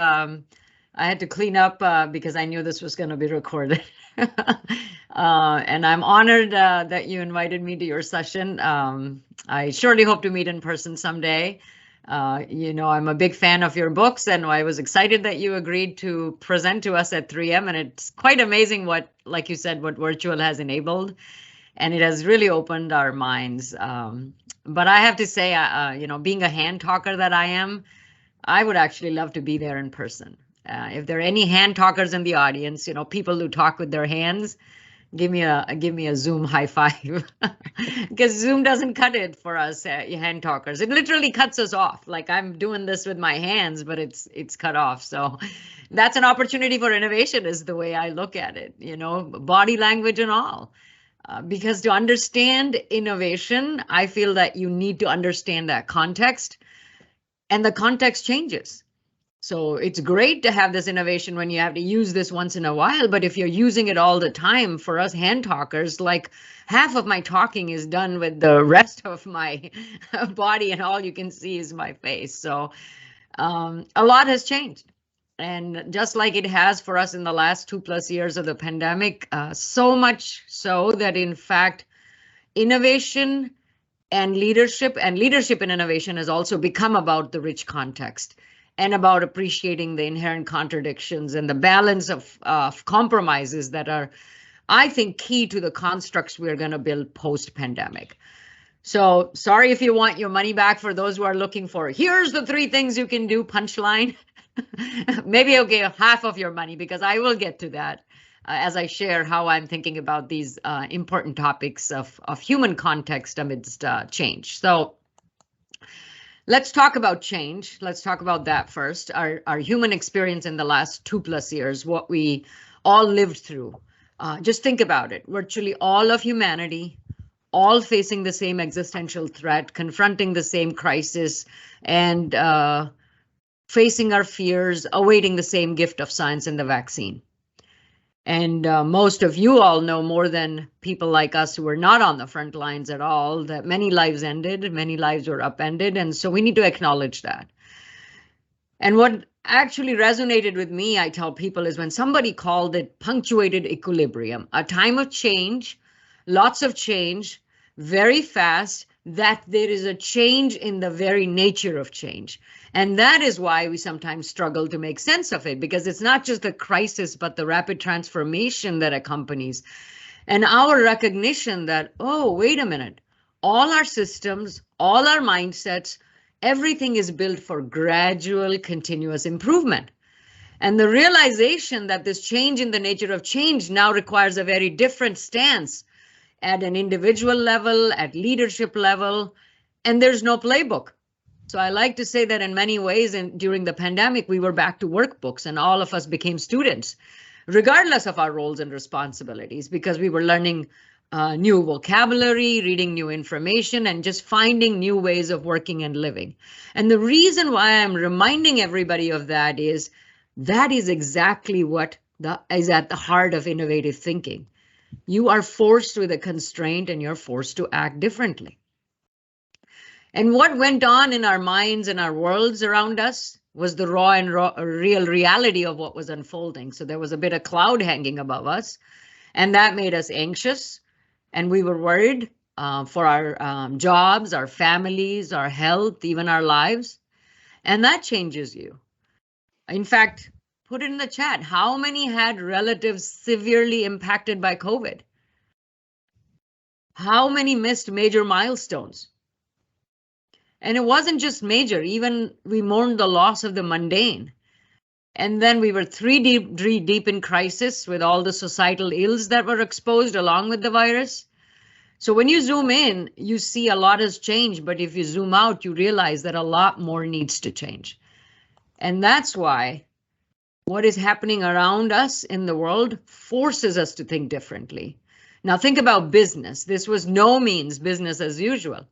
I had to clean up because I knew this was going to be recorded. And I'm honored that you invited me to your session. I surely hope to meet in person someday. I'm a big fan of your books, and I was excited that you agreed to present to us at 3M. And it's quite amazing what, like you said, what virtual has enabled. And it has really opened our minds. But I have to say, being a hand talker that I am, I would actually love to be there in person. If there are any hand talkers in the audience, people who talk with their hands, give me a Zoom high five, because Zoom doesn't cut it for us hand talkers. It literally cuts us off. Like, I'm doing this with my hands, but it's cut off. So that's an opportunity for innovation, is the way I look at it. Body language and all. Because to understand innovation, I feel that you need to understand that context, and the context changes. So it's great to have this innovation when you have to use this once in a while, but if you're using it all the time, for us hand talkers, like half of my talking is done with the rest of my body, and all you can see is my face. So a lot has changed. And just like it has for us in the last 2+ years of the pandemic, so much so that, in fact, innovation and leadership and innovation has also become about the rich context and about appreciating the inherent contradictions and the balance of compromises that are, I think, key to the constructs we're going to build post-pandemic. So sorry if you want your money back, for those who are looking for, here's the 3 things you can do punchline. Maybe I'll give half of your money, because I will get to that as I share how I'm thinking about these important topics of human context amidst change. So let's talk about change. Let's talk about that first. Our human experience in the last 2+ years, what we all lived through. Just think about it. Virtually all of humanity, all facing the same existential threat, confronting the same crisis, and facing our fears, awaiting the same gift of science and the vaccine. And most of you all know, more than people like us who were not on the front lines at all, that many lives ended, many lives were upended. And so we need to acknowledge that. And what actually resonated with me, I tell people, is when somebody called it punctuated equilibrium, a time of change, lots of change, very fast, that there is a change in the very nature of change. And that is why we sometimes struggle to make sense of it, because it's not just the crisis, but the rapid transformation that accompanies. And our recognition that, oh, wait a minute, all our systems, all our mindsets, everything is built for gradual, continuous improvement. And the realization that this change in the nature of change now requires a very different stance at an individual level, at leadership level, and there's no playbook. So I like to say that in many ways, during the pandemic, we were back to workbooks, and all of us became students, regardless of our roles and responsibilities, because we were learning new vocabulary, reading new information, and just finding new ways of working and living. And the reason why I'm reminding everybody of that is exactly what is at the heart of innovative thinking. You are forced with a constraint, and you're forced to act differently. And what went on in our minds and our worlds around us was the raw and real reality of what was unfolding. So there was a bit of cloud hanging above us, and that made us anxious, and we were worried for our jobs, our families, our health, even our lives. And that changes you. In fact, put it in the chat. How many had relatives severely impacted by COVID? How many missed major milestones? And it wasn't just major, even we mourned the loss of the mundane. And then we were three deep in crisis with all the societal ills that were exposed along with the virus. So when you zoom in, you see a lot has changed, but if you zoom out, you realize that a lot more needs to change. And that's why what is happening around us in the world forces us to think differently. Now think about business. This was no means business as usual.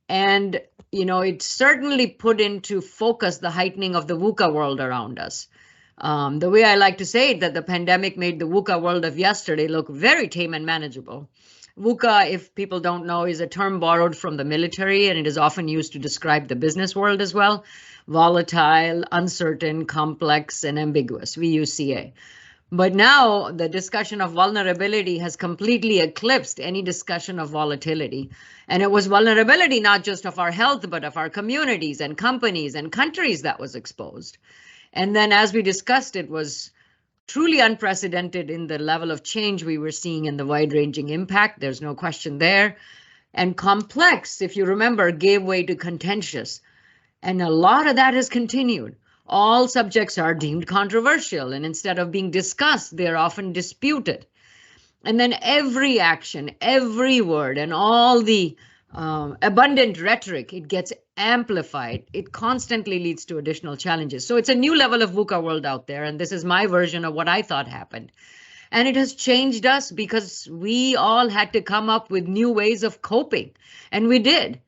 And, it certainly put into focus the heightening of the VUCA world around us. The way I like to say it, that the pandemic made the VUCA world of yesterday look very tame and manageable, VUCA, if people don't know, is a term borrowed from the military, and it is often used to describe the business world as well. Volatile, uncertain, complex, and ambiguous. We use CA. But now the discussion of vulnerability has completely eclipsed any discussion of volatility. And it was vulnerability not just of our health, but of our communities and companies and countries that was exposed. And then as we discussed, it was truly unprecedented in the level of change we were seeing and the wide-ranging impact. There's no question there. And complex, if you remember, gave way to contentious. And a lot of that has continued. All subjects are deemed controversial, and instead of being discussed, they're often disputed. And then every action, every word, and all the abundant rhetoric, it gets amplified. It constantly leads to additional challenges. So it's a new level of VUCA world out there, and this is my version of what I thought happened. And it has changed us because we all had to come up with new ways of coping, and we did.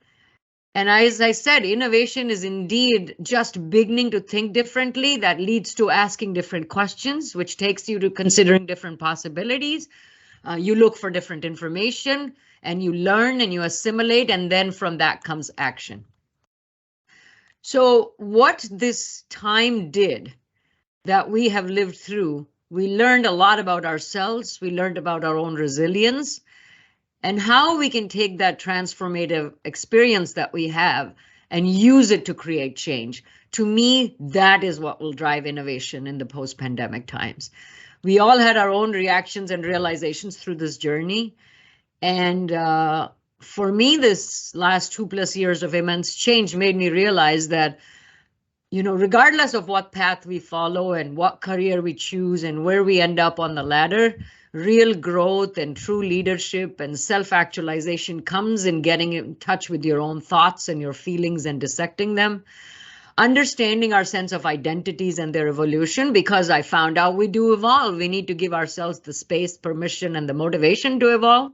And as I said, innovation is indeed just beginning to think differently. That leads to asking different questions, which takes you to considering different possibilities. You look for different information, and you learn and you assimilate, and then from that comes action. So what this time did that we have lived through, we learned a lot about ourselves. We learned about our own resilience, and how we can take that transformative experience that we have and use it to create change. To me, that is what will drive innovation in the post-pandemic times. We all had our own reactions and realizations through this journey. And for me, this last 2+ years of immense change made me realize that, you know, regardless of what path we follow and what career we choose and where we end up on the ladder, real growth and true leadership and self-actualization comes in getting in touch with your own thoughts and your feelings and dissecting them. Understanding our sense of identities and their evolution, because I found out we do evolve. We need to give ourselves the space, permission, and the motivation to evolve.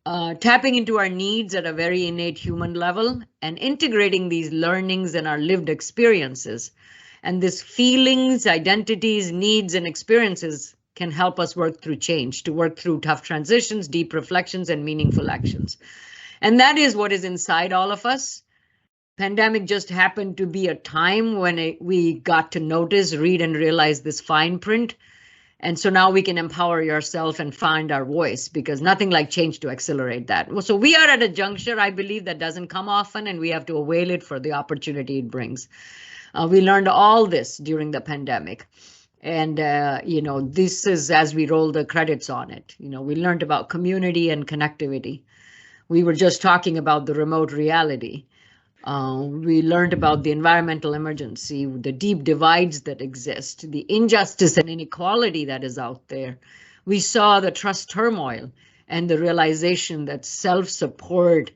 Tapping into our needs at a very innate human level and integrating these learnings and our lived experiences. And these feelings, identities, needs, and experiences can help us work through change, to work through tough transitions, deep reflections, and meaningful actions. And that is what is inside all of us. Pandemic just happened to be a time when we got to notice, read, and realize this fine print. And so now we can empower yourself and find our voice, because nothing like change to accelerate that. So we are at a juncture, I believe, that doesn't come often, and we have to avail it for the opportunity it brings. We learned all this during the pandemic. And, you know, this is as we roll the credits on it. You know, we learned about community and connectivity. We were just talking about the remote reality. We learned about the environmental emergency, the deep divides that exist, the injustice and inequality that is out there. We saw the trust turmoil and the realization that self-support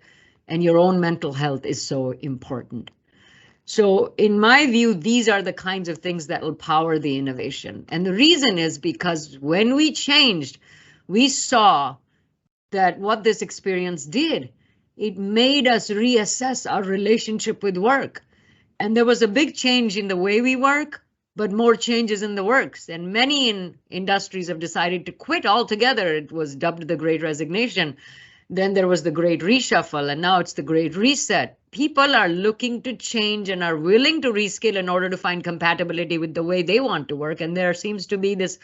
and your own mental health is so important. So in my view, these are the kinds of things that will power the innovation. And the reason is because when we changed, we saw that what this experience did, it made us reassess our relationship with work. And there was a big change in the way we work, but more changes in the works. And many industries have decided to quit altogether. It was dubbed the Great Resignation. Then there was the Great Reshuffle, and now it's the Great Reset. People are looking to change and are willing to reskill in order to find compatibility with the way they want to work. And there seems to be this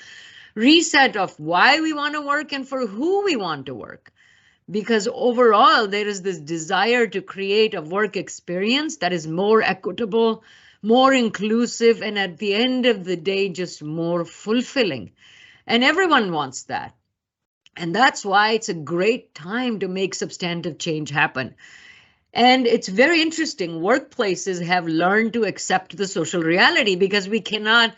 reset of why we want to work and for who we want to work. Because overall, there is this desire to create a work experience that is more equitable, more inclusive, and at the end of the day, just more fulfilling. And everyone wants that. And that's why it's a great time to make substantive change happen. And it's very interesting. Workplaces have learned to accept the social reality, because we cannot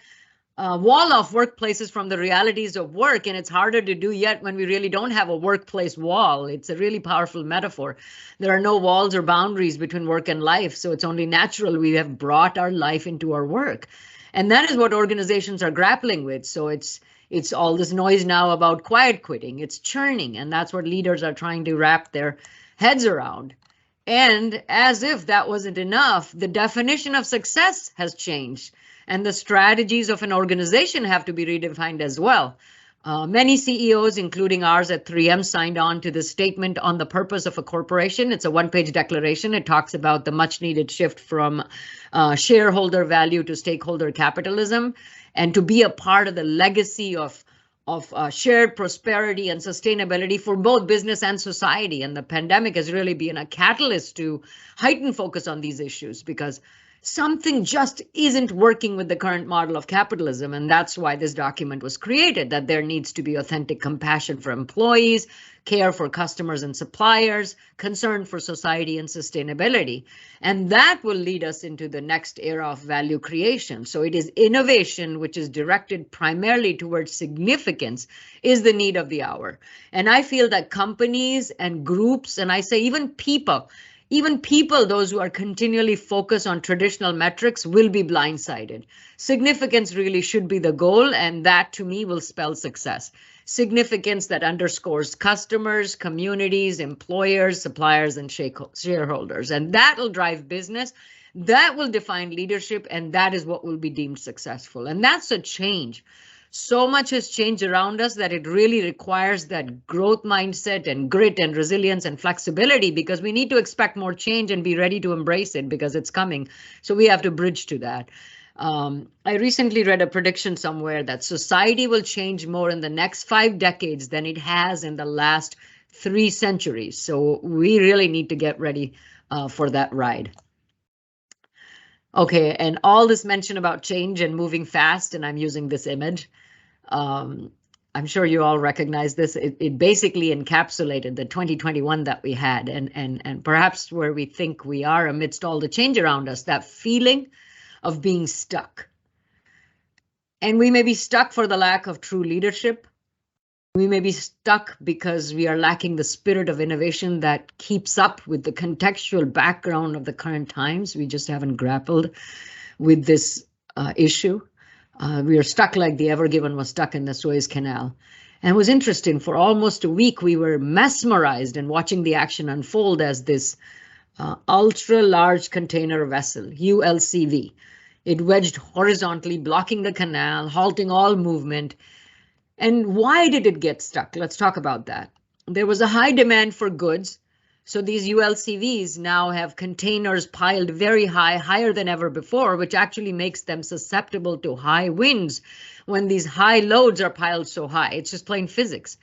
wall off workplaces from the realities of work. And it's harder to do yet when we really don't have a workplace wall. It's a really powerful metaphor. There are no walls or boundaries between work and life. So it's only natural we have brought our life into our work. And that is what organizations are grappling with. So it's all this noise now about quiet quitting. It's churning. And that's what leaders are trying to wrap their heads around. And as if that wasn't enough, the definition of success has changed. And the strategies of an organization have to be redefined as well. Many CEOs, including ours at 3M, signed on to the statement on the purpose of a corporation. It's a one-page declaration. It talks about the much-needed shift from shareholder value to stakeholder capitalism, and to be a part of the legacy of shared prosperity and sustainability for both business and society. And the pandemic has really been a catalyst to heighten focus on these issues, because something just isn't working with the current model of capitalism. And that's why this document was created, that there needs to be authentic compassion for employees, care for customers and suppliers, concern for society and sustainability. And that will lead us into the next era of value creation. So it is innovation, which is directed primarily towards significance, is the need of the hour. And I feel that companies and groups, and I say even people, those who are continually focused on traditional metrics, will be blindsided. Significance really should be the goal, and that to me will spell success. Significance that underscores customers, communities, employers, suppliers, and shareholders. And that will drive business, that will define leadership, and that is what will be deemed successful. And that's a change. So much has changed around us that it really requires that growth mindset and grit and resilience and flexibility, because we need to expect more change and be ready to embrace it because it's coming. So we have to bridge to that. I recently read a prediction somewhere that society will change more in the next 5 decades than it has in the last 3 centuries. So we really need to get ready for that ride. Okay, and all this mention about change and moving fast, and I'm using this image. I'm sure you all recognize this. It basically encapsulated the 2021 that we had, and perhaps where we think we are amidst all the change around us, that feeling of being stuck. And we may be stuck for the lack of true leadership. We may be stuck because we are lacking the spirit of innovation that keeps up with the contextual background of the current times. We just haven't grappled with this issue. We are stuck like the Ever Given was stuck in the Suez Canal. And it was interesting, for almost a week, we were mesmerized in watching the action unfold as this ultra large container vessel, ULCV. It wedged horizontally, blocking the canal, halting all movement. And why did it get stuck? Let's talk about that. There was a high demand for goods. So these ULCVs now have containers piled very high, higher than ever before, which actually makes them susceptible to high winds when these high loads are piled so high. It's just plain physics.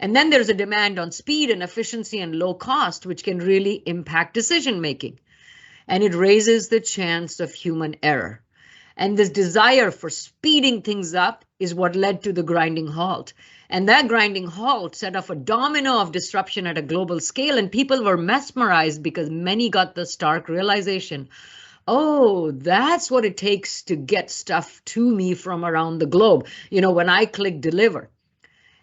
And then there's a demand on speed and efficiency and low cost, which can really impact decision making. And it raises the chance of human error. And this desire for speeding things up is what led to the grinding halt. And that grinding halt set off a domino of disruption at a global scale, and people were mesmerized because many got the stark realization, oh, that's what it takes to get stuff to me from around the globe. You know, when I click deliver.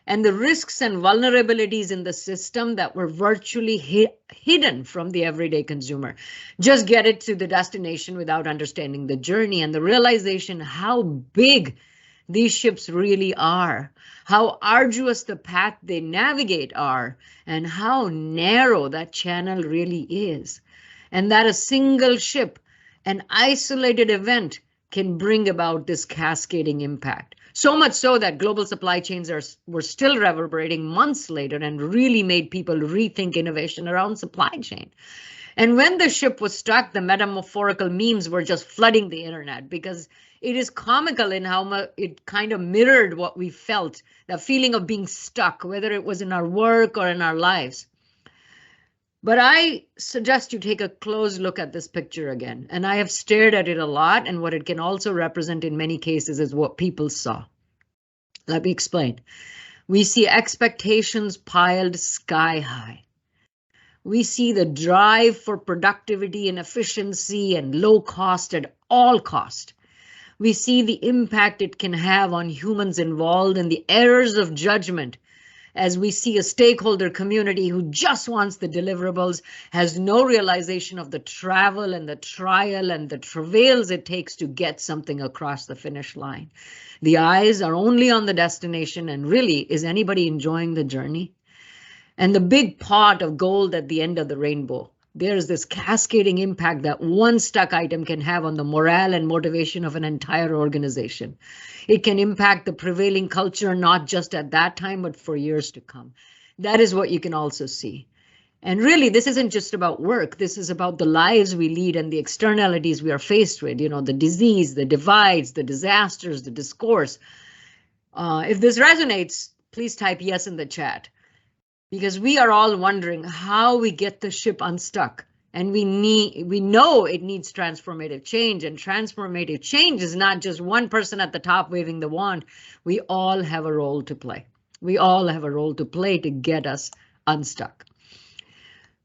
And the risks and vulnerabilities in the system that were virtually hidden from the everyday consumer. Just get it to the destination without understanding the journey, and the realization how big these ships really are, how arduous the path they navigate are, and how narrow that channel really is. And that a single ship, an isolated event, can bring about this cascading impact. So much so that global supply chains were still reverberating months later and really made people rethink innovation around supply chain. And when the ship was stuck, the metaphorical memes were just flooding the internet, because it is comical in how much it kind of mirrored what we felt, that feeling of being stuck, whether it was in our work or in our lives. But I suggest you take a close look at this picture again. And I have stared at it a lot, and what it can also represent in many cases is what people saw. Let me explain. We see expectations piled sky high. We see the drive for productivity and efficiency and low cost at all cost. We see the impact it can have on humans involved and the errors of judgment, as we see a stakeholder community who just wants the deliverables, has no realization of the travel and the trial and the travails it takes to get something across the finish line. The eyes are only on the destination, and really, is anybody enjoying the journey? And the big pot of gold at the end of the rainbow, there's this cascading impact that one stuck item can have on the morale and motivation of an entire organization. It can impact the prevailing culture, not just at that time, but for years to come. That is what you can also see. And really, this isn't just about work. This is about the lives we lead and the externalities we are faced with, the disease, the divides, the disasters, the discourse. If this resonates, please type yes in the chat, because we are all wondering how we get the ship unstuck. And we know it needs transformative change, and transformative change is not just one person at the top waving the wand. We all have a role to play. We all have a role to play to get us unstuck.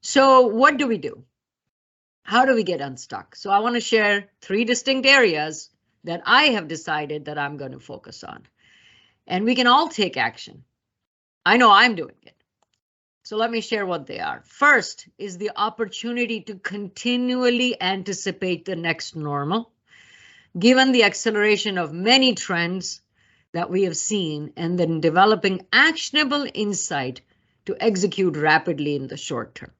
So what do we do? How do we get unstuck? So I want to share 3 distinct areas that I have decided that I'm going to focus on. And we can all take action. I know I'm doing it. So let me share what they are. First is the opportunity to continually anticipate the next normal, given the acceleration of many trends that we have seen, and then developing actionable insight to execute rapidly in the short term.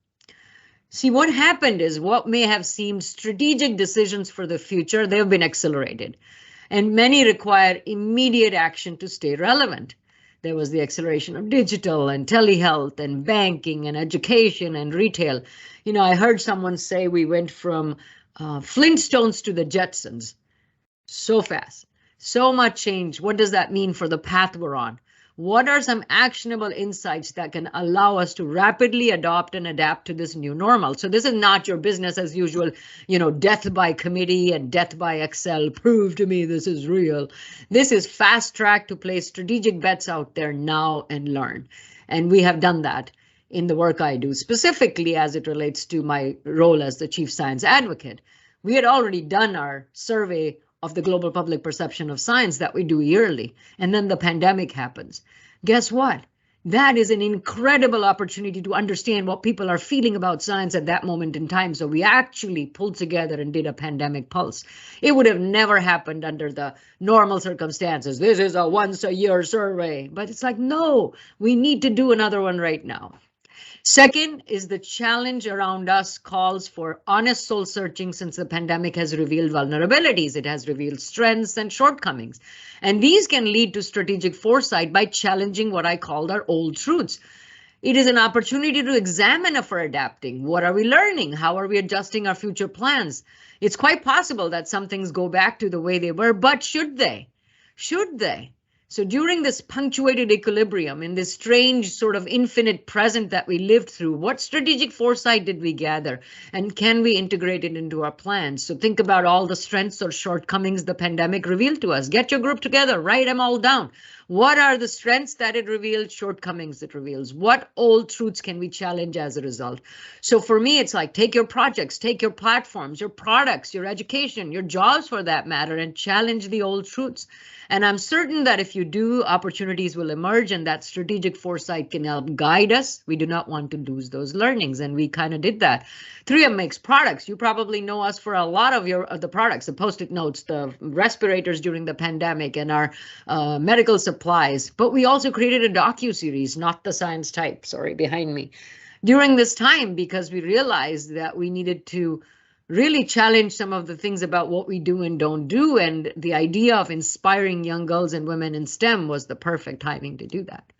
See, what happened is what may have seemed strategic decisions for the future, they have been accelerated, and many require immediate action to stay relevant. There was the acceleration of digital and telehealth and banking and education and retail. I heard someone say we went from Flintstones to the Jetsons so fast, so much change. What does that mean for the path we're on? What are some actionable insights that can allow us to rapidly adopt and adapt to this new normal? So this is not your business as usual, death by committee and death by Excel. Prove to me this is real. This is fast track to place strategic bets out there now and learn. And we have done that in the work I do, specifically as it relates to my role as the Chief Science Advocate. We had already done our survey of the global public perception of science that we do yearly, and then the pandemic happens. Guess what? That is an incredible opportunity to understand what people are feeling about science at that moment in time. So we actually pulled together and did a pandemic pulse. It would have never happened under the normal circumstances. This is a once-a-year survey, but it's like, no, we need to do another one right now. Second is the challenge around us calls for honest soul searching, since the pandemic has revealed vulnerabilities. It has revealed strengths and shortcomings. And these can lead to strategic foresight by challenging what I called our old truths. It is an opportunity to examine if we're adapting. What are we learning? How are we adjusting our future plans? It's quite possible that some things go back to the way they were, but should they? Should they? So during this punctuated equilibrium, in this strange sort of infinite present that we lived through, what strategic foresight did we gather? And can we integrate it into our plans? So think about all the strengths or shortcomings the pandemic revealed to us. Get your group together, write them all down. What are the strengths that it revealed, shortcomings it reveals? What old truths can we challenge as a result? So for me, it's like, take your projects, take your platforms, your products, your education, your jobs for that matter, and challenge the old truths. And I'm certain that if you do, opportunities will emerge, and that strategic foresight can help guide us. We do not want to lose those learnings, and we kind of did that. 3M makes products. You probably know us for a lot of the products, the Post-it notes, the respirators during the pandemic, and our medical supplies. But we also created a docu-series, Not the Science Type, sorry, behind me, during this time, because we realized that we needed to really challenge some of the things about what we do and don't do. And the idea of inspiring young girls and women in STEM was the perfect timing to do that.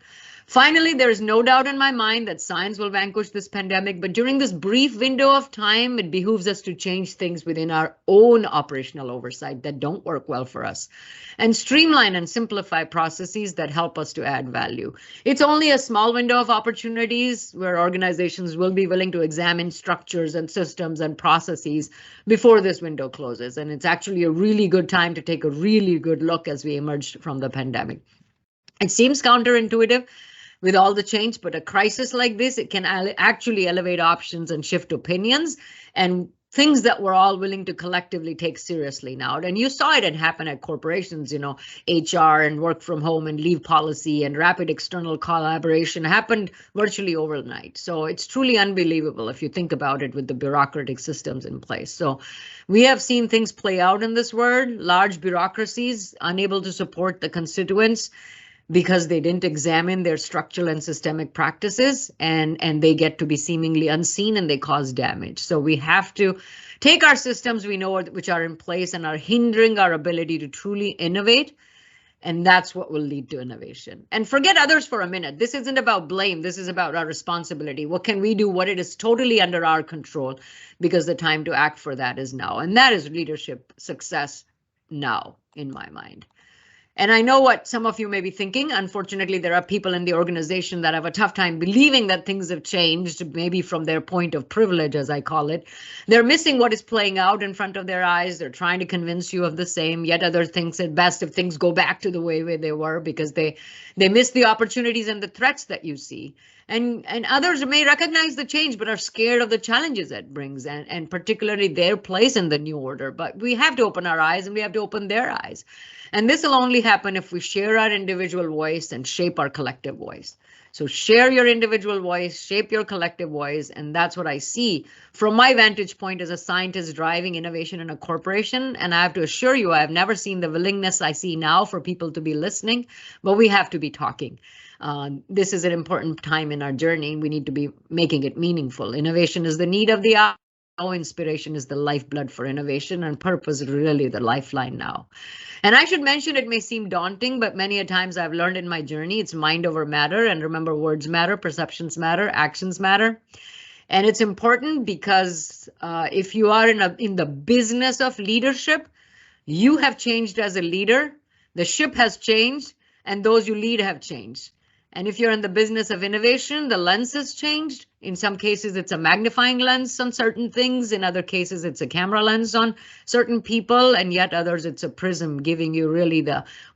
Finally, there is no doubt in my mind that science will vanquish this pandemic, but during this brief window of time, it behooves us to change things within our own operational oversight that don't work well for us, and streamline and simplify processes that help us to add value. It's only a small window of opportunities where organizations will be willing to examine structures and systems and processes before this window closes, and it's actually a really good time to take a really good look as we emerge from the pandemic. It seems counterintuitive with all the change, but a crisis like this, it can actually elevate options and shift opinions and things that we're all willing to collectively take seriously now. And you saw it happen at corporations, HR and work from home and leave policy and rapid external collaboration happened virtually overnight. So it's truly unbelievable if you think about it with the bureaucratic systems in place. So we have seen things play out in this world, large bureaucracies unable to support the constituents, because they didn't examine their structural and systemic practices, and they get to be seemingly unseen and they cause damage. So we have to take our systems we know which are in place and are hindering our ability to truly innovate. And that's what will lead to innovation. And forget others for a minute. This isn't about blame. This is about our responsibility. What can we do? What it is totally under our control, because the time to act for that is now. And that is leadership success now, in my mind. And I know what some of you may be thinking. Unfortunately, there are people in the organization that have a tough time believing that things have changed, maybe from their point of privilege, as I call it. They're missing what is playing out in front of their eyes. They're trying to convince you of the same. Yet others think it best if things go back to the way they were, because they miss the opportunities and the threats that you see. And others may recognize the change, but are scared of the challenges it brings, and particularly their place in the new order. But we have to open our eyes, and we have to open their eyes. And this will only happen if we share our individual voice and shape our collective voice. So share your individual voice, shape your collective voice. And that's what I see from my vantage point as a scientist driving innovation in a corporation. And I have to assure you, I have never seen the willingness I see now for people to be listening, but we have to be talking. This is an important time in our journey. We need to be making it meaningful. Innovation is the need of the hour. Inspiration is the lifeblood for innovation, and purpose is really the lifeline now. And I should mention, it may seem daunting, but many a times I've learned in my journey, it's mind over matter. And remember, words matter, perceptions matter, actions matter. And it's important because if you are in the business of leadership, you have changed as a leader, the ship has changed, and those you lead have changed. And if you're in the business of innovation, the lens has changed. In some cases, it's a magnifying lens on certain things. In other cases, it's a camera lens on certain people. And yet others, it's a prism giving you really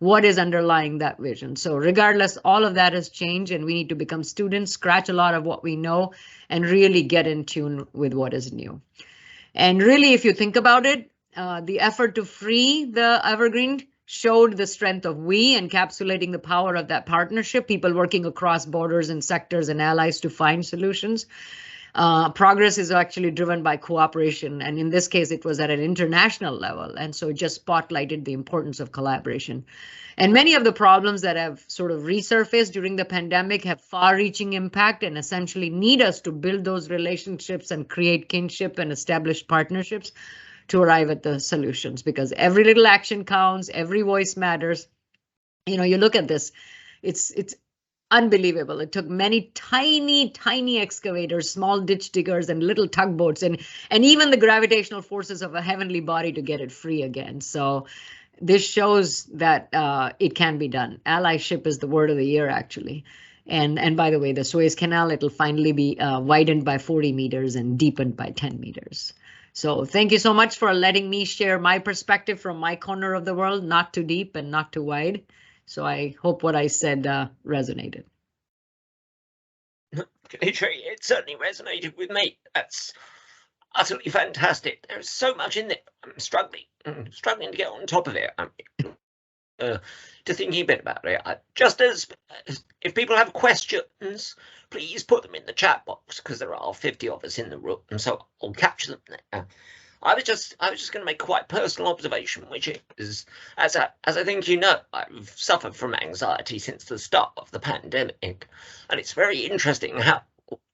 what is underlying that vision. So regardless, all of that has changed, and we need to become students, scratch a lot of what we know, and really get in tune with what is new. And really, if you think about it, the effort to free the evergreen showed the strength of we, encapsulating the power of that partnership, people working across borders and sectors and allies to find solutions. Progress is actually driven by cooperation. And in this case, it was at an international level. And so it just spotlighted the importance of collaboration. And many of the problems that have sort of resurfaced during the pandemic have far-reaching impact and essentially need us to build those relationships and create kinship and establish partnerships to arrive at the solutions, because every little action counts, every voice matters. You know, you look at this, it's unbelievable. It took many tiny excavators, small ditch diggers, and little tugboats, and even the gravitational forces of a heavenly body to get it free again. So this shows that it can be done. Allyship is the word of the year, actually. And by the way, the Suez Canal, it'll finally be widened by 40 meters and deepened by 10 meters. So thank you so much for letting me share my perspective from my corner of the world, not too deep and not too wide. So I hope what I said resonated. It certainly resonated with me. That's utterly fantastic. There's so much in there. I'm struggling to get on top of it. To thinking a bit about it. Just as if people have questions, please put them in the chat box, because there are 50 of us in the room, so I'll catch them there. I was just going to make quite personal observation, which is, as I think you know, I've suffered from anxiety since the start of the pandemic, and it's very interesting how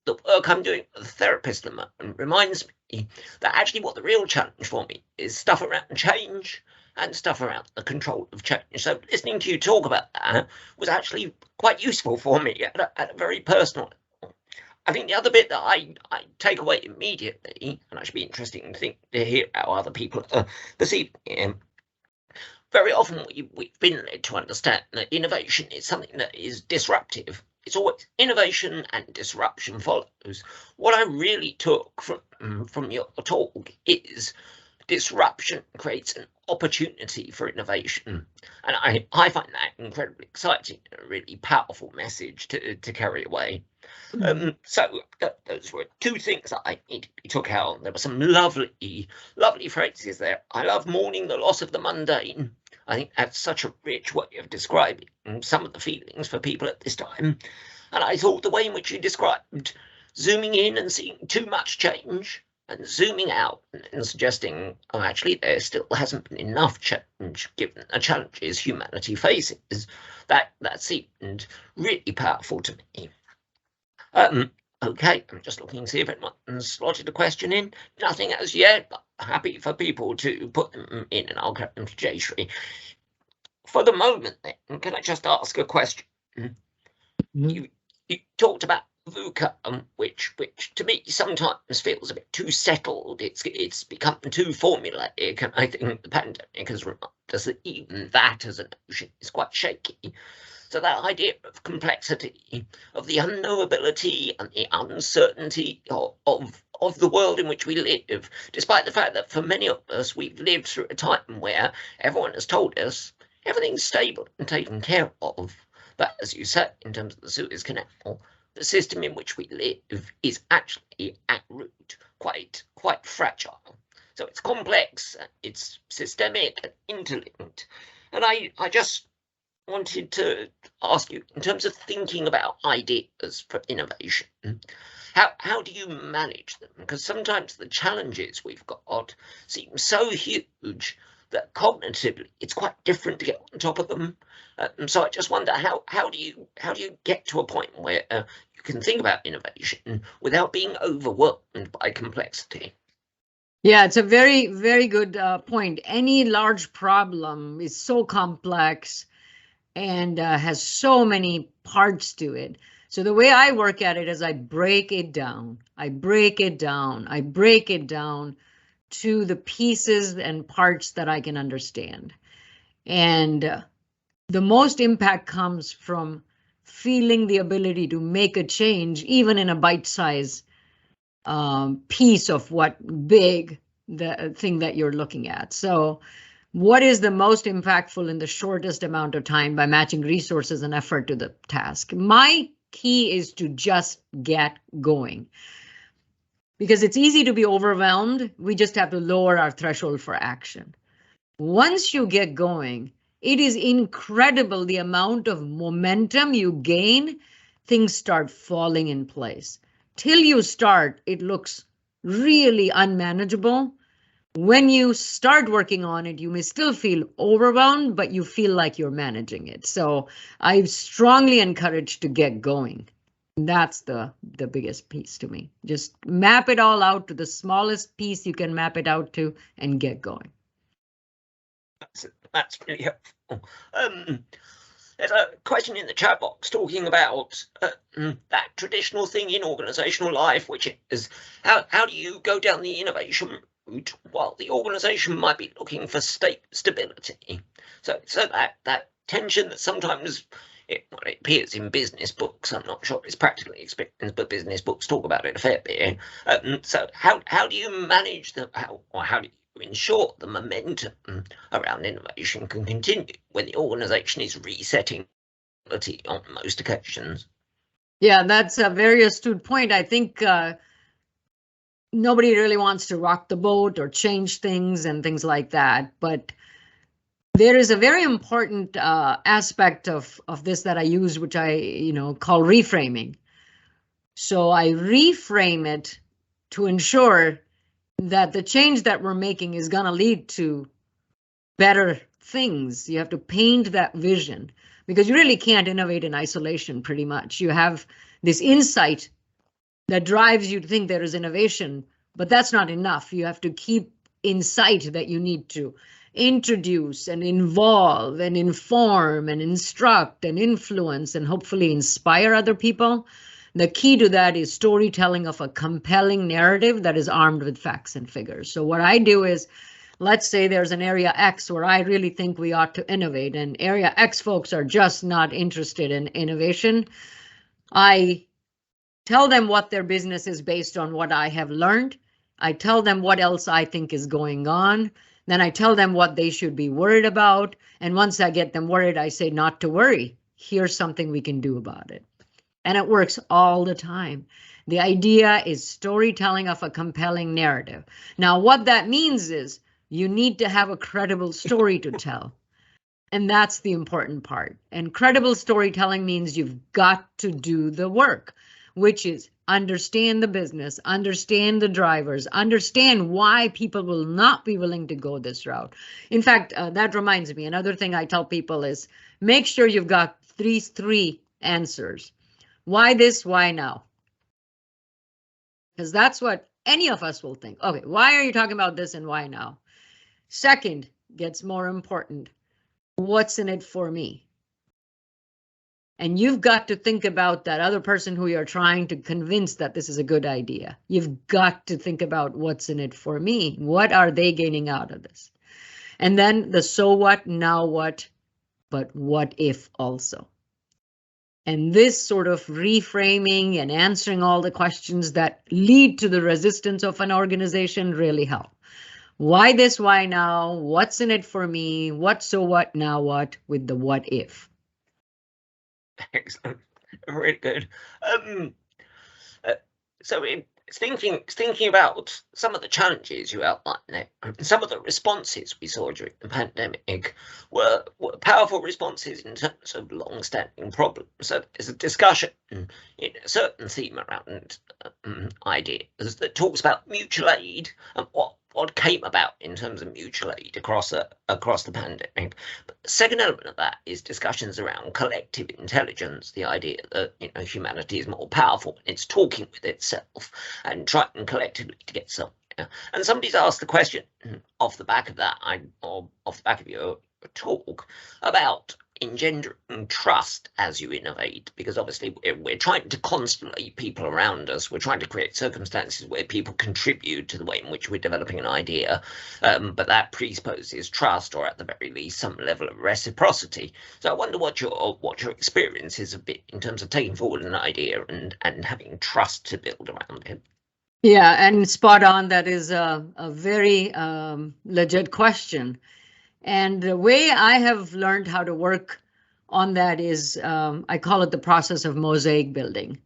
the work I'm doing with a therapist at the moment reminds me that actually what the real challenge for me is stuff around change and stuff around the control of change. So listening to you talk about that was actually quite useful for me at a very personal level. I think the other bit that I take away immediately, and I should be interesting to hear how other people this evening, very often we've been led to understand that innovation is something that is disruptive. It's always innovation and disruption follows. What I really took from your talk is disruption creates an opportunity for innovation. And I find that incredibly exciting, a really powerful message to carry away. So those were two things that I immediately took out. There were some lovely phrases there. I love mourning the loss of the mundane. I think that's such a rich way of describing some of the feelings for people at this time. And I thought the way in which you described zooming in and seeing too much change and zooming out and suggesting, oh, actually, there still hasn't been enough change given the challenges humanity faces. That seemed really powerful to me. Okay, I'm just looking to see if anyone's slotted a question in. Nothing as yet, but happy for people to put them in, and I'll get them to Jayshree. For the moment, then, can I just ask a question? You talked about VUCA, which to me sometimes feels a bit too settled. It's become too formulaic, and I think the pandemic has reminded us that even that as a notion is quite shaky. So that idea of complexity, of the unknowability and the uncertainty of the world in which we live, despite the fact that for many of us we've lived through a time where everyone has told us everything's stable and taken care of. But as you said, in terms of the Suez Canal, the system in which we live is actually at root quite fragile. So it's complex, it's systemic and interlinked. And I just wanted to ask you, in terms of thinking about ideas for innovation, how do you manage them? Because sometimes the challenges we've got seem so huge that cognitively it's quite different to get on top of them. So I just wonder, how do you get to a point where you can think about innovation without being overwhelmed by complexity? Yeah, it's a very, very good point. Any large problem is so complex and has so many parts to it. So the way I work at it is I break it down. I break it down to the pieces and parts that I can understand. And the most impact comes from feeling the ability to make a change, even in a bite-sized piece of the thing that you're looking at. So what is the most impactful in the shortest amount of time by matching resources and effort to the task? My key is to just get going. Because it's easy to be overwhelmed, we just have to lower our threshold for action. Once you get going, it is incredible the amount of momentum you gain. Things start falling in place. Till you start, it looks really unmanageable. When you start working on it, you may still feel overwhelmed, but you feel like you're managing it. So I strongly encourage to get going. That's the biggest piece to me. Just map it all out to the smallest piece you can map it out to and get going. That's really helpful. There's a question in the chat box talking about that traditional thing in organizational life, which is how do you go down the innovation route while the organization might be looking for stability? So that tension that sometimes it appears in business books. I'm not sure it's practically experienced, but business books talk about it a fair bit. So how do you manage how do you ensure the momentum around innovation can continue when the organization is resetting on most occasions? Yeah, that's a very astute point. I think nobody really wants to rock the boat or change things and things like that. But there is a very important aspect of this that I use, which I call reframing. So I reframe it to ensure that the change that we're making is going to lead to better things. You have to paint that vision, because you really can't innovate in isolation pretty much. You have this insight that drives you to think there is innovation, but that's not enough. You have to keep in sight that you need to introduce and involve and inform and instruct and influence and hopefully inspire other people. The key to that is storytelling of a compelling narrative that is armed with facts and figures. So what I do is, let's say there's an area X where I really think we ought to innovate, and area X folks are just not interested in innovation. I tell them what their business is based on what I have learned. I tell them what else I think is going on. Then I tell them what they should be worried about. And once I get them worried, I say, not to worry. Here's something we can do about it. And it works all the time. The idea is storytelling of a compelling narrative. Now, what that means is you need to have a credible story to tell. And that's the important part. And credible storytelling means you've got to do the work, which is understand the business, understand the drivers, understand why people will not be willing to go this route. In fact, that reminds me, another thing I tell people is make sure you've got three answers. Why this, why now? Because that's what any of us will think. Okay, why are you talking about this and why now? Second, gets more important. What's in it for me? And you've got to think about that other person who you're trying to convince that this is a good idea. You've got to think about what's in it for me. What are they gaining out of this? And then the so what, now what, but what if also. And this sort of reframing and answering all the questions that lead to the resistance of an organization really help. Why this, why now, what's in it for me, what, so what, now what, with the what if. Excellent, really good. So thinking about some of the challenges you outlined there, some of the responses we saw during the pandemic were powerful responses in terms of long-standing problems. So there's a discussion in a certain theme around ideas that talks about mutual aid and what came about in terms of mutual aid across the pandemic. But the second element of that is discussions around collective intelligence, the idea that humanity is more powerful when it's talking with itself and trying collectively to get somewhere. And somebody's asked the question off the back of that, or off the back of your talk, about engendering trust as you innovate, because obviously we're trying to constantly people around us. We're trying to create circumstances where people contribute to the way in which we're developing an idea, but that presupposes trust, or at the very least some level of reciprocity. So I wonder what your experience is a bit in terms of taking forward an idea and having trust to build around it. Yeah, and spot on. That is a very legit question. And the way I have learned how to work on that is, I call it the process of mosaic building.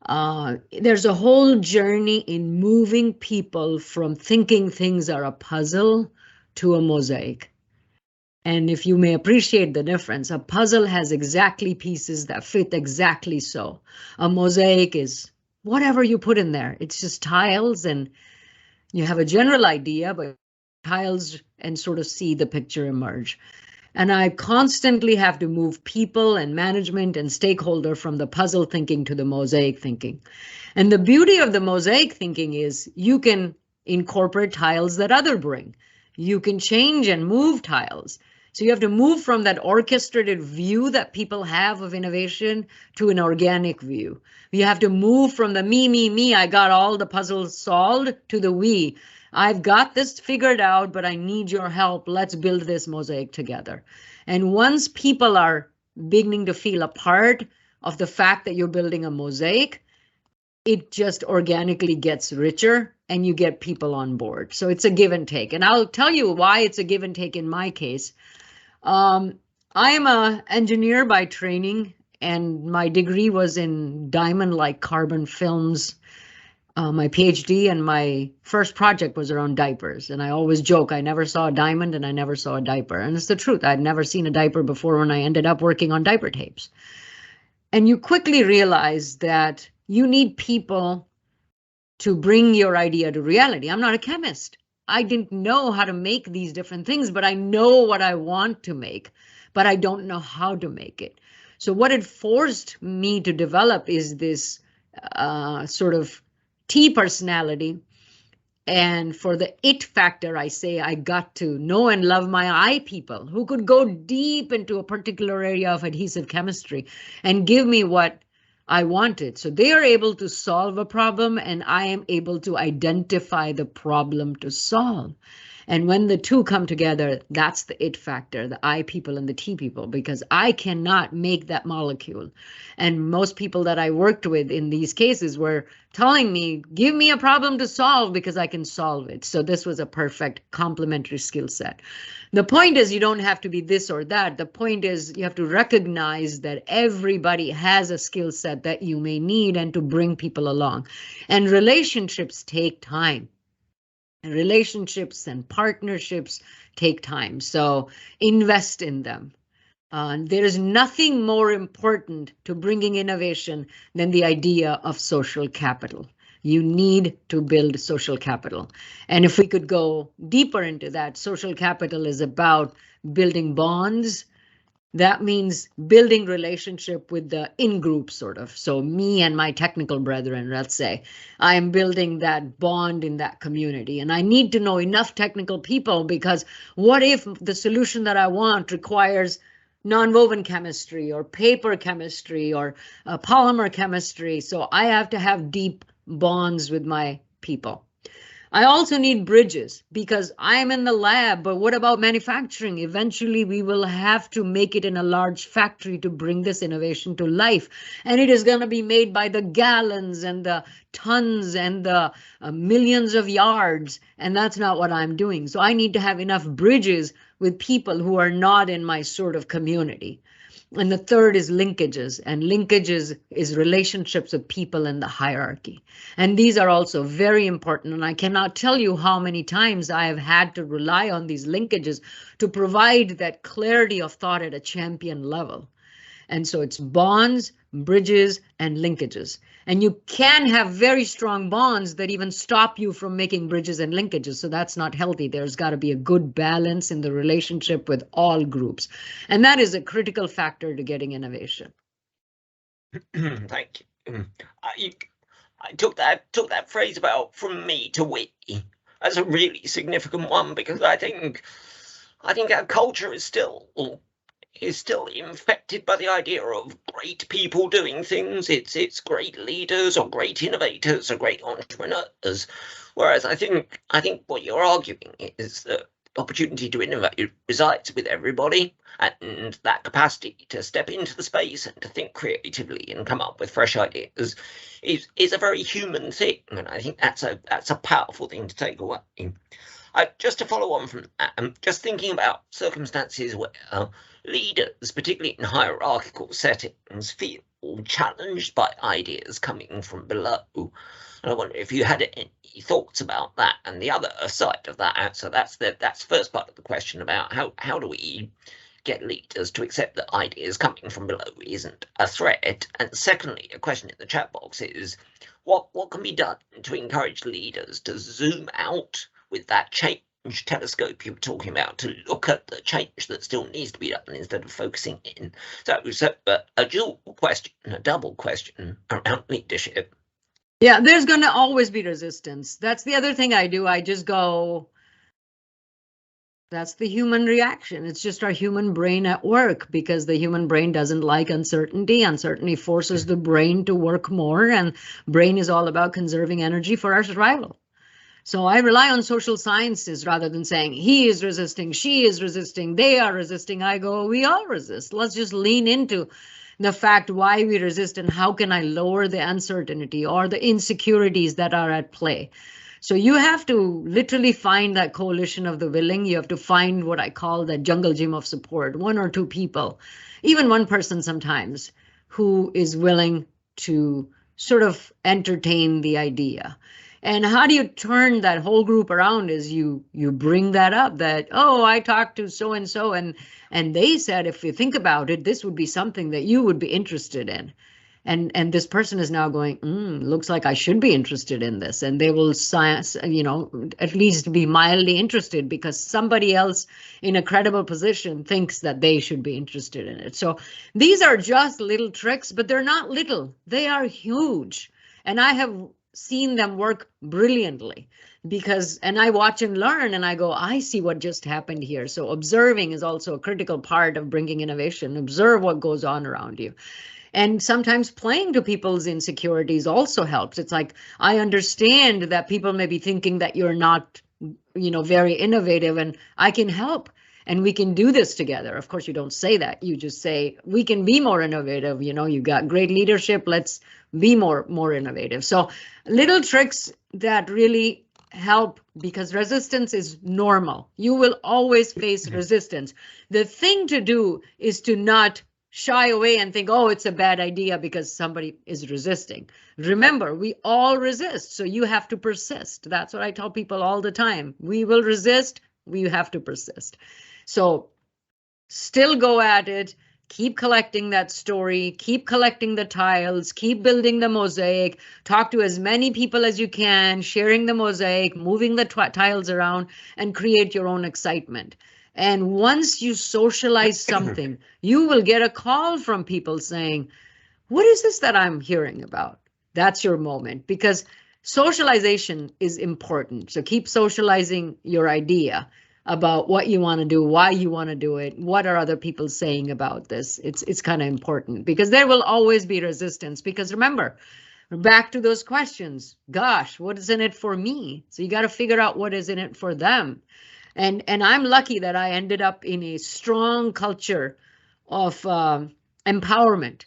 There's a whole journey in moving people from thinking things are a puzzle to a mosaic. And if you may appreciate the difference, a puzzle has exactly pieces that fit exactly so. A mosaic is whatever you put in there. It's just tiles, and you have a general idea, but tiles and sort of see the picture emerge. And I constantly have to move people and management and stakeholder from the puzzle thinking to the mosaic thinking. And the beauty of the mosaic thinking is you can incorporate tiles that others bring. You can change and move tiles. So you have to move from that orchestrated view that people have of innovation to an organic view. You have to move from the me, I got all the puzzles solved, to the we. I've got this figured out, but I need your help. Let's build this mosaic together. And once people are beginning to feel a part of the fact that you're building a mosaic, it just organically gets richer and you get people on board. So it's a give and take. And I'll tell you why it's a give and take in my case. I am an engineer by training, and my degree was in diamond-like carbon films. My PhD and my first project was around diapers. And I always joke, I never saw a diamond and I never saw a diaper. And it's the truth. I'd never seen a diaper before when I ended up working on diaper tapes. And you quickly realize that you need people to bring your idea to reality. I'm not a chemist. I didn't know how to make these different things, but I know what I want to make, but I don't know how to make it. So what it forced me to develop is this sort of T personality. And for the it factor, I say I got to know and love my I people who could go deep into a particular area of adhesive chemistry and give me what I wanted. So they are able to solve a problem and I am able to identify the problem to solve. And when the two come together, that's the it factor, the I people and the T people, because I cannot make that molecule. And most people that I worked with in these cases were telling me, give me a problem to solve because I can solve it. So this was a perfect complementary skill set. The point is you don't have to be this or that. The point is you have to recognize that everybody has a skill set that you may need and to bring people along. And relationships take time. And relationships and partnerships take time. So invest in them. There is nothing more important to bringing innovation than the idea of social capital. You need to build social capital. And if we could go deeper into that, social capital is about building bonds. That means building relationship with the in-group sort of. So me and my technical brethren, let's say, I am building that bond in that community. And I need to know enough technical people, because what if the solution that I want requires nonwoven chemistry or paper chemistry or polymer chemistry? So I have to have deep bonds with my people. I also need bridges, because I'm in the lab, but what about manufacturing? Eventually, we will have to make it in a large factory to bring this innovation to life. And it is going to be made by the gallons and the tons and the millions of yards. And that's not what I'm doing. So I need to have enough bridges with people who are not in my sort of community. And the third is linkages, and linkages is relationships with people in the hierarchy. And these are also very important. And I cannot tell you how many times I have had to rely on these linkages to provide that clarity of thought at a champion level. And so it's bonds, bridges, and linkages. And you can have very strong bonds that even stop you from making bridges and linkages. So that's not healthy. There's got to be a good balance in the relationship with all groups. And that is a critical factor to getting innovation. Thank you. I took that phrase about from me to we as a really significant one, because I think our culture is still infected by the idea of great people doing things. It's great leaders or great innovators or great entrepreneurs. Whereas I think what you're arguing is that opportunity to innovate resides with everybody, and that capacity to step into the space and to think creatively and come up with fresh ideas is a very human thing. And I think that's a powerful thing to take away. Just to follow on from that, I'm just thinking about circumstances where leaders, particularly in hierarchical settings, feel challenged by ideas coming from below. And I wonder if you had any thoughts about that. And the other side of that answer, that's the first part of the question about how do we get leaders to accept that ideas coming from below isn't a threat. And secondly, a question in the chat box is, what can be done to encourage leaders to zoom out with that change telescope you were talking about, to look at the change that still needs to be done instead of focusing in? So a dual question, a double question around leadership. Yeah, there's going to always be resistance. That's the other thing I do. I just go, that's the human reaction. It's just our human brain at work, because the human brain doesn't like uncertainty. Uncertainty forces the brain to work more, and brain is all about conserving energy for our survival. So I rely on social sciences rather than saying he is resisting, she is resisting, they are resisting. I go, we all resist. Let's just lean into the fact why we resist and how can I lower the uncertainty or the insecurities that are at play. So you have to literally find that coalition of the willing. You have to find what I call the jungle gym of support, one or two people, even one person sometimes, who is willing to sort of entertain the idea. And how do you turn that whole group around is you bring that up, that, oh, I talked to so-and-so and they said, if you think about it, this would be something that you would be interested in. And this person is now going, looks like I should be interested in this. And they will, at least be mildly interested, because somebody else in a credible position thinks that they should be interested in it. So these are just little tricks, but they're not little. They are huge. And I have seen them work brilliantly, and I watch and learn and I go, I see what just happened here. So observing is also a critical part of bringing innovation. Observe what goes on around you. And sometimes playing to people's insecurities also helps. It's like, I understand that people may be thinking that you're not, very innovative, and I can help. And we can do this together. Of course, you don't say that. You just say, we can be more innovative. You got great leadership. Let's be more innovative. So little tricks that really help, because resistance is normal. You will always face resistance. The thing to do is to not shy away and think, oh, it's a bad idea because somebody is resisting. Remember, we all resist. So you have to persist. That's what I tell people all the time. We will resist. We have to persist. So still go at it, Keep collecting that story, keep collecting the tiles, keep building the mosaic, talk to as many people as you can, sharing the mosaic, moving the tiles around, and create your own excitement. And once you socialize something, you will get a call from people saying, what is this that I'm hearing about? That's your moment, because socialization is important. So keep socializing your idea about what you want to do, why you want to do it, what are other people saying about this. It's kind of important, because there will always be resistance. Because remember, back to those questions, gosh, what is in it for me? So you got to figure out what is in it for them. And I'm lucky that I ended up in a strong culture of empowerment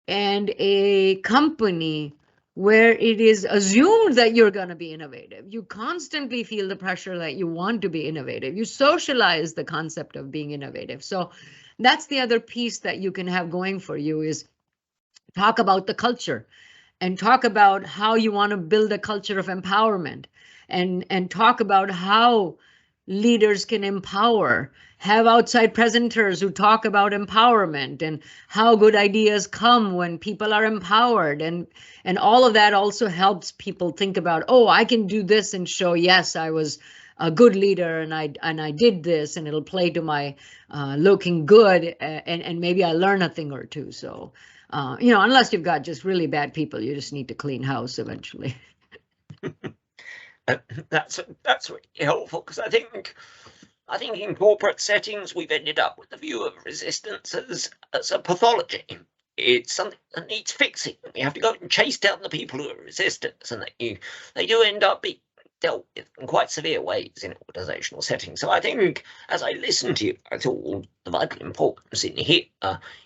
and a company where it is assumed that you're going to be innovative. You constantly feel the pressure that you want to be innovative. You socialize the concept of being innovative. So that's the other piece that you can have going for you, is talk about the culture and talk about how you want to build a culture of empowerment, and talk about how leaders can empower. Have outside presenters who talk about empowerment and how good ideas come when people are empowered. And all of that also helps people think about, oh, I can do this and show, yes, I was a good leader and I did this, and it'll play to my looking good, and maybe I learn a thing or two. So, unless you've got just really bad people, you just need to clean house eventually. That's really helpful, because I think in corporate settings we've ended up with the view of resistance as a pathology. It's something that needs fixing. We have to go and chase down the people who are resistant, and they do end up being dealt with in quite severe ways in organizational settings. So I think, as I listen to you, I thought the vital importance in here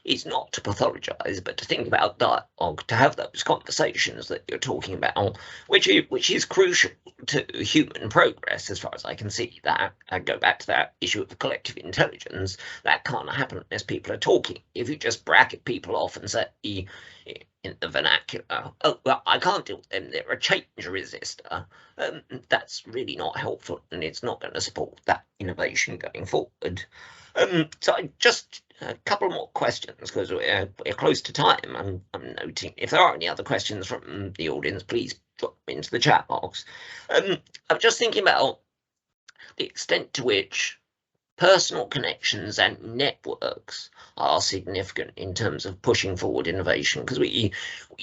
is not to pathologize, but to think about dialogue, to have those conversations that you're talking about, which is crucial to human progress, as far as I can see. That I go back to that issue of collective intelligence. That can't happen unless people are talking. If you just bracket people off and say, in the vernacular, oh, well, I can't deal with them, they're a change resistor, that's really not helpful, and it's not going to support that innovation going forward. So just a couple more questions, because we're close to time. I'm noting, if there are any other questions from the audience, please drop them into the chat box. I'm just thinking about the extent to which personal connections and networks are significant in terms of pushing forward innovation, because we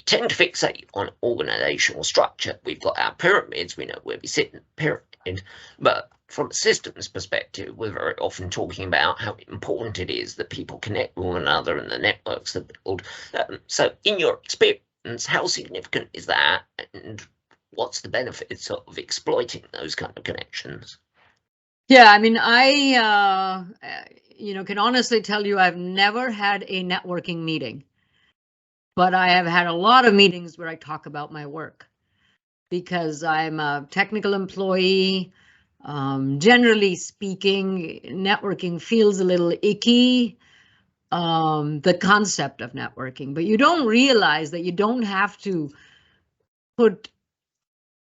tend to fixate on organizational structure. We've got our pyramids, we know where we sit in the pyramid, but from a systems perspective, we're very often talking about how important it is that people connect with one another and the networks that build. So in your experience, how significant is that, and what's the benefits of exploiting those kind of connections? Yeah, I mean, I can honestly tell you I've never had a networking meeting, but I have had a lot of meetings where I talk about my work, because I'm a technical employee. Generally speaking, networking feels a little icky, the concept of networking, but you don't realize that you don't have to put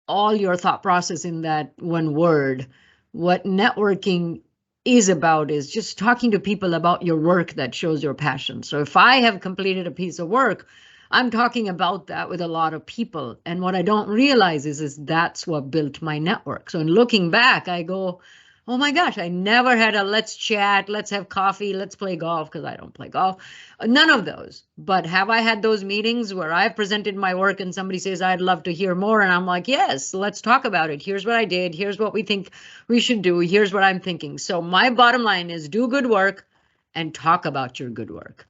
all your thought process in that one word. What networking is about is just talking to people about your work that shows your passion. So if I have completed a piece of work, I'm talking about that with a lot of people. And what I don't realize is that's what built my network. So in looking back, I go, oh my gosh, I never had a let's chat, let's have coffee, let's play golf, because I don't play golf. None of those. But have I had those meetings where I've presented my work and somebody says, I'd love to hear more. And I'm like, yes, let's talk about it. Here's what I did. Here's what we think we should do. Here's what I'm thinking. So my bottom line is do good work and talk about your good work.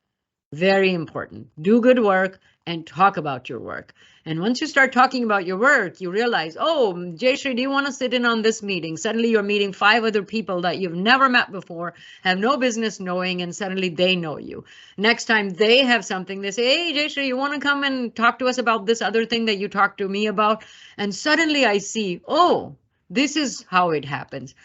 Very important. Do good work and talk about your work. And once you start talking about your work, you realize, oh, Jayshree, do you want to sit in on this meeting? Suddenly you're meeting 5 other people that you've never met before, have no business knowing, and suddenly they know you. Next time they have something, they say, hey, Jayshree, you want to come and talk to us about this other thing that you talked to me about? And suddenly I see, oh, this is how it happens.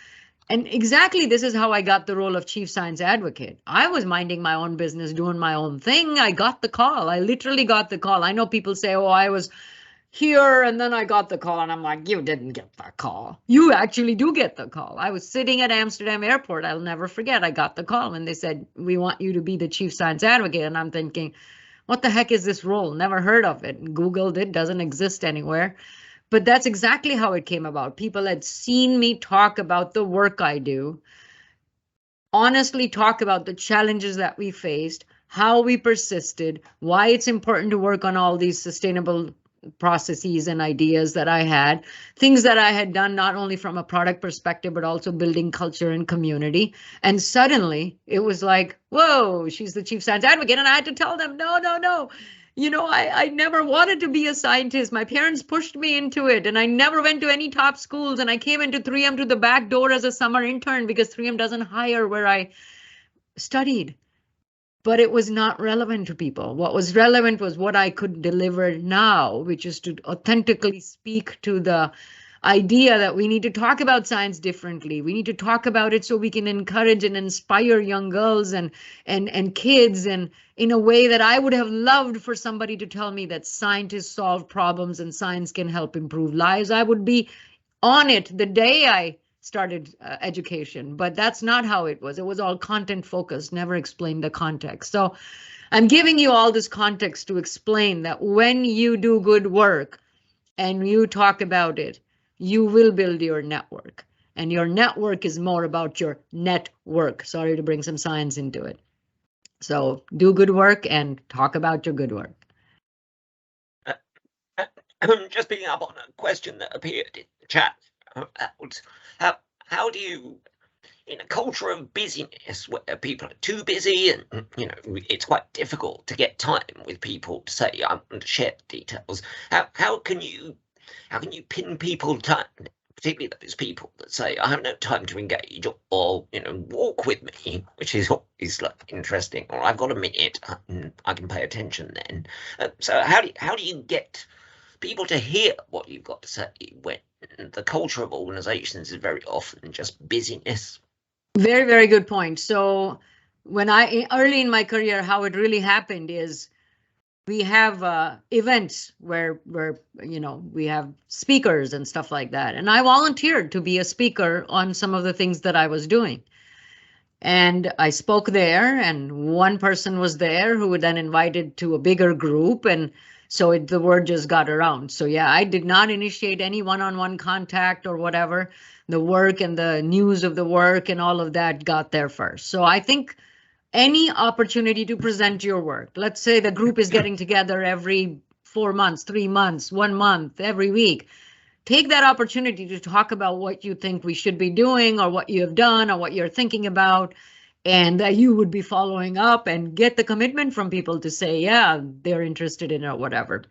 And exactly this is how I got the role of chief science advocate. I was minding my own business, doing my own thing. I got the call. I literally got the call. I know people say, oh, I was here, and then I got the call, and I'm like, you didn't get the call. You actually do get the call. I was sitting at Amsterdam airport. I'll never forget. I got the call and they said, we want you to be the chief science advocate. And I'm thinking, what the heck is this role? Never heard of it. Googled it, doesn't exist anywhere. But that's exactly how it came about. People had seen me talk about the work I do, honestly talk about the challenges that we faced, how we persisted, why it's important to work on all these sustainable processes and ideas that I had, things that I had done not only from a product perspective, but also building culture and community. And suddenly it was like, whoa, she's the chief science advocate. And I had to tell them, no, no, no. I never wanted to be a scientist. My parents pushed me into it, and I never went to any top schools. And I came into 3M through the back door as a summer intern because 3M doesn't hire where I studied. But it was not relevant to people. What was relevant was what I could deliver now, which is to authentically speak to the idea that we need to talk about science differently. We need to talk about it so we can encourage and inspire young girls and kids, and in a way that I would have loved for somebody to tell me that scientists solve problems and science can help improve lives. I would be on it the day I started education, but that's not how it was. It was all content focused, never explained the context. So I'm giving you all this context to explain that when you do good work and you talk about it, you will build your network, and your network is more about your network. Sorry to bring some science into it. So do good work and talk about your good work. I'm just picking up on a question that appeared in the chat. How do you, in a culture of busyness where people are too busy and it's quite difficult to get time with people to say I want to share details, how can you pin people time, particularly those people that say I have no time to engage, or walk with me, which is always like interesting, or I've got a minute, I can pay attention then. So how do you get people to hear what you've got to say when the culture of organizations is very often just busyness? Very, very good point. So when early in my career, how it really happened is we have events where we have speakers and stuff like that. And I volunteered to be a speaker on some of the things that I was doing. And I spoke there, and one person was there who then invited to a bigger group. And so the word just got around. So yeah, I did not initiate any one-on-one contact or whatever. The work and the news of the work and all of that got there first. So I think any opportunity to present your work, let's say the group is getting together every 4 months, 3 months, 1 month, every week, take that opportunity to talk about what you think we should be doing, or what you have done, or what you're thinking about, and that you would be following up, and get the commitment from people to say, yeah, they're interested in it or whatever.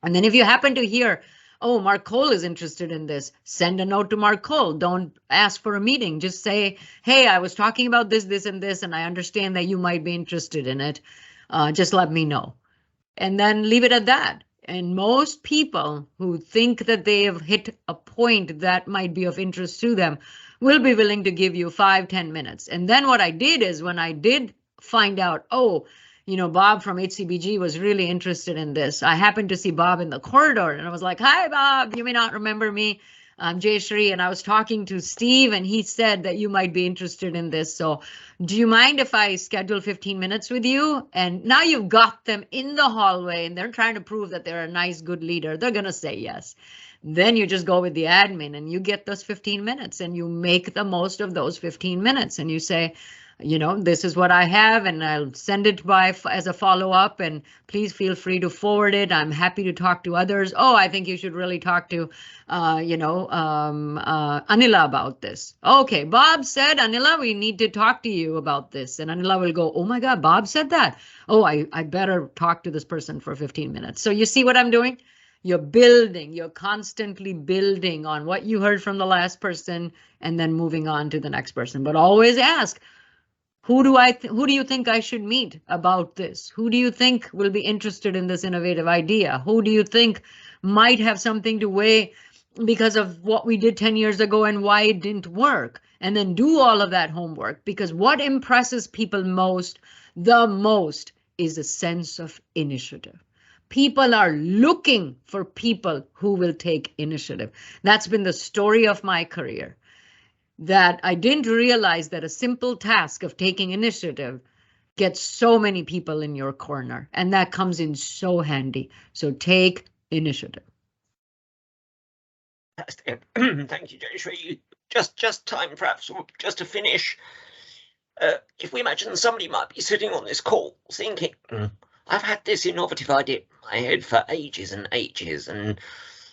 And then if you happen to hear, oh, Mark Cole is interested in this, send a note to Mark Cole. Don't ask for a meeting. Just say, hey, I was talking about this, this, and this, and I understand that you might be interested in it. Just let me know. And then leave it at that. And most people who think that they have hit a point that might be of interest to them will be willing to give you 5-10 minutes. And then what I did is, when I did find out, oh, Bob from HCBG was really interested in this, I happened to see Bob in the corridor, and I was like, hi, Bob, you may not remember me. I'm Jayshree, and I was talking to Steve, and he said that you might be interested in this. So do you mind if I schedule 15 minutes with you? And now you've got them in the hallway, and they're trying to prove that they're a nice, good leader. They're going to say yes. Then you just go with the admin, and you get those 15 minutes, and you make the most of those 15 minutes, and you say, this is what I have, and I'll send it as a follow-up, and please feel free to forward it. I'm happy to talk to others. Oh, I think you should really talk to, Anila about this. Okay, Bob said, Anila, we need to talk to you about this. And Anila will go, oh my God, Bob said that. Oh, I better talk to this person for 15 minutes. So you see what I'm doing? You're constantly building on what you heard from the last person, and then moving on to the next person. But always ask, who do you think I should meet about this? Who do you think will be interested in this innovative idea? Who do you think might have something to weigh because of what we did 10 years ago and why it didn't work? And then do all of that homework, because what impresses people the most is a sense of initiative. People are looking for people who will take initiative. That's been the story of my career, that I didn't realize that a simple task of taking initiative gets so many people in your corner, and that comes in so handy. So take initiative. Thank you, Jayshree. Just time, perhaps, just to finish. If we imagine somebody might be sitting on this call thinking, I've had this innovative idea in my head for ages and ages, and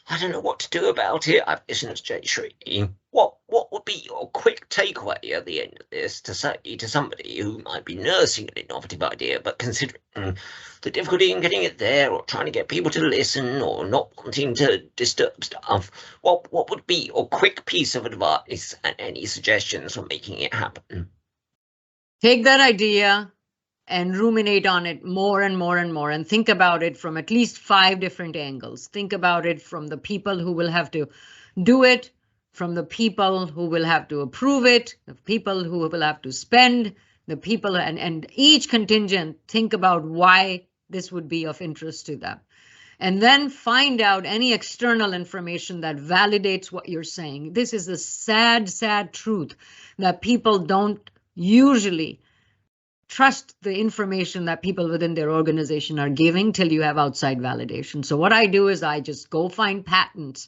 I don't know what to do about it. I've listened to Jayshree. What would be your quick takeaway at the end of this to say to somebody who might be nursing an innovative idea, but considering the difficulty in getting it there, or trying to get people to listen, or not wanting to disturb stuff? What would be your quick piece of advice and any suggestions for making it happen? Take that idea and ruminate on it more and more and more, and think about it from at least 5 different angles. Think about it from the people who will have to do it, from the people who will have to approve it, the people who will have to spend, the people, and each contingent, think about why this would be of interest to them. And then find out any external information that validates what you're saying. This is the sad, sad truth, that people don't usually trust the information that people within their organization are giving till you have outside validation. So what I do is I just go find patents,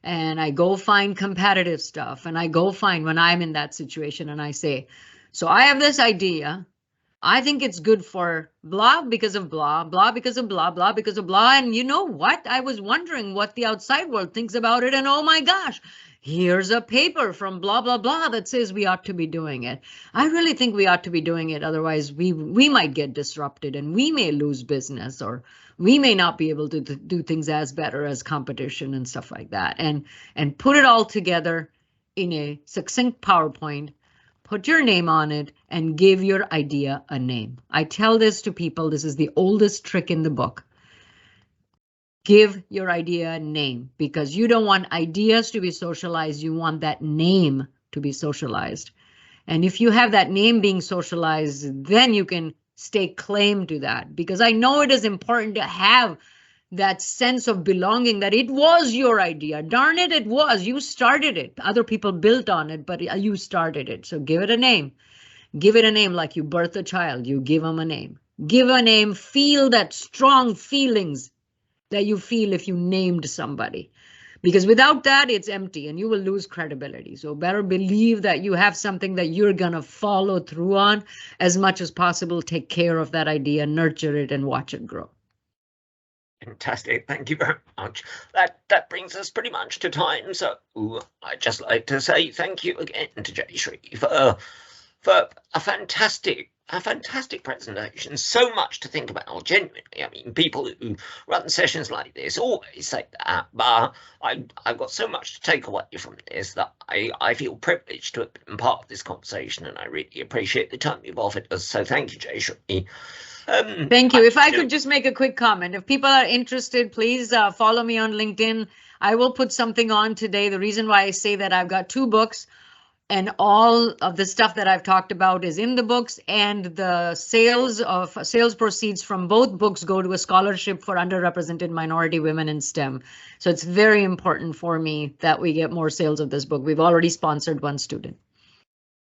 and I go find competitive stuff, and I go find when I'm in that situation, and I say, so I have this idea. I think it's good for blah because of blah, blah because of blah, blah because of blah. And you know what? I was wondering what the outside world thinks about it. And oh my gosh, here's a paper from blah, blah, blah that says we ought to be doing it. I really think we ought to be doing it. Otherwise, we might get disrupted, and we may lose business, or we may not be able to do things as better as competition and stuff like that. And put it all together in a succinct PowerPoint. Put your name on it and give your idea a name. I tell this to people. This is the oldest trick in the book. Give your idea a name, because you don't want ideas to be socialized. You want that name to be socialized. And if you have that name being socialized, then you can stake claim to that, because I know it is important to have that sense of belonging, that it was your idea. Darn it, it was. You started it. Other people built on it, but you started it. So give it a name. Give it a name like you birth a child. You give them a name. Give a name. Feel that strong feelings that you feel if you named somebody. Because without that, it's empty and you will lose credibility. So better believe that you have something that you're going to follow through on as much as possible. Take care of that idea, nurture it, and watch it grow. Fantastic, thank you very much. That brings us pretty much to time. So I'd just like to say thank you again to Jayshree for a fantastic presentation. So much to think about, genuinely. I mean, people who run sessions like this always say that, but I've got so much to take away from this that I feel privileged to have been part of this conversation, and I really appreciate the time you've offered us. So thank you, Jayshree. Thank you. If I could just make a quick comment, if people are interested, please follow me on LinkedIn. I will put something on today. The reason why I say that, I've got 2 books, and all of the stuff that I've talked about is in the books, and the sales proceeds from both books go to a scholarship for underrepresented minority women in STEM. So it's very important for me that we get more sales of this book. We've already sponsored 1 student.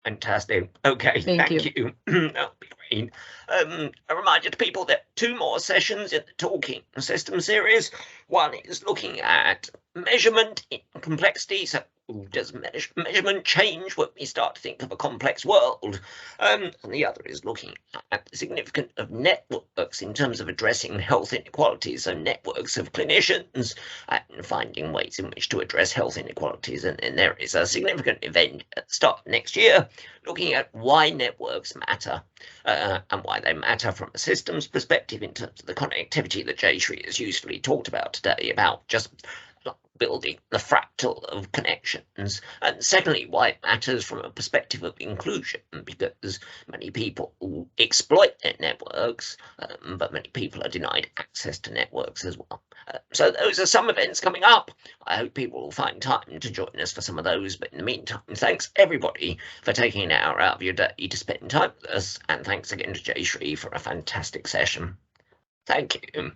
Fantastic. Okay, thank you. That'll be great. A reminder to people that 2 more sessions in the Talking System series. One is looking at measurement in complexity. So does measurement change when we start to think of a complex world? And the other is looking at the significance of networks in terms of addressing health inequalities, so networks of clinicians, and finding ways in which to address health inequalities. And there is a significant event at the start of next year looking at why networks matter, and why they matter from a systems perspective in terms of the connectivity that Jayshree has usefully talked about today, about just building the fractal of connections, and secondly, why it matters from a perspective of inclusion, because many people exploit their networks, but many people are denied access to networks as well. So those are some events coming up. I hope people will find time to join us for some of those, but in the meantime, thanks everybody for taking an hour out of your day to spend time with us, and thanks again to Jayshree for a fantastic session. Thank you.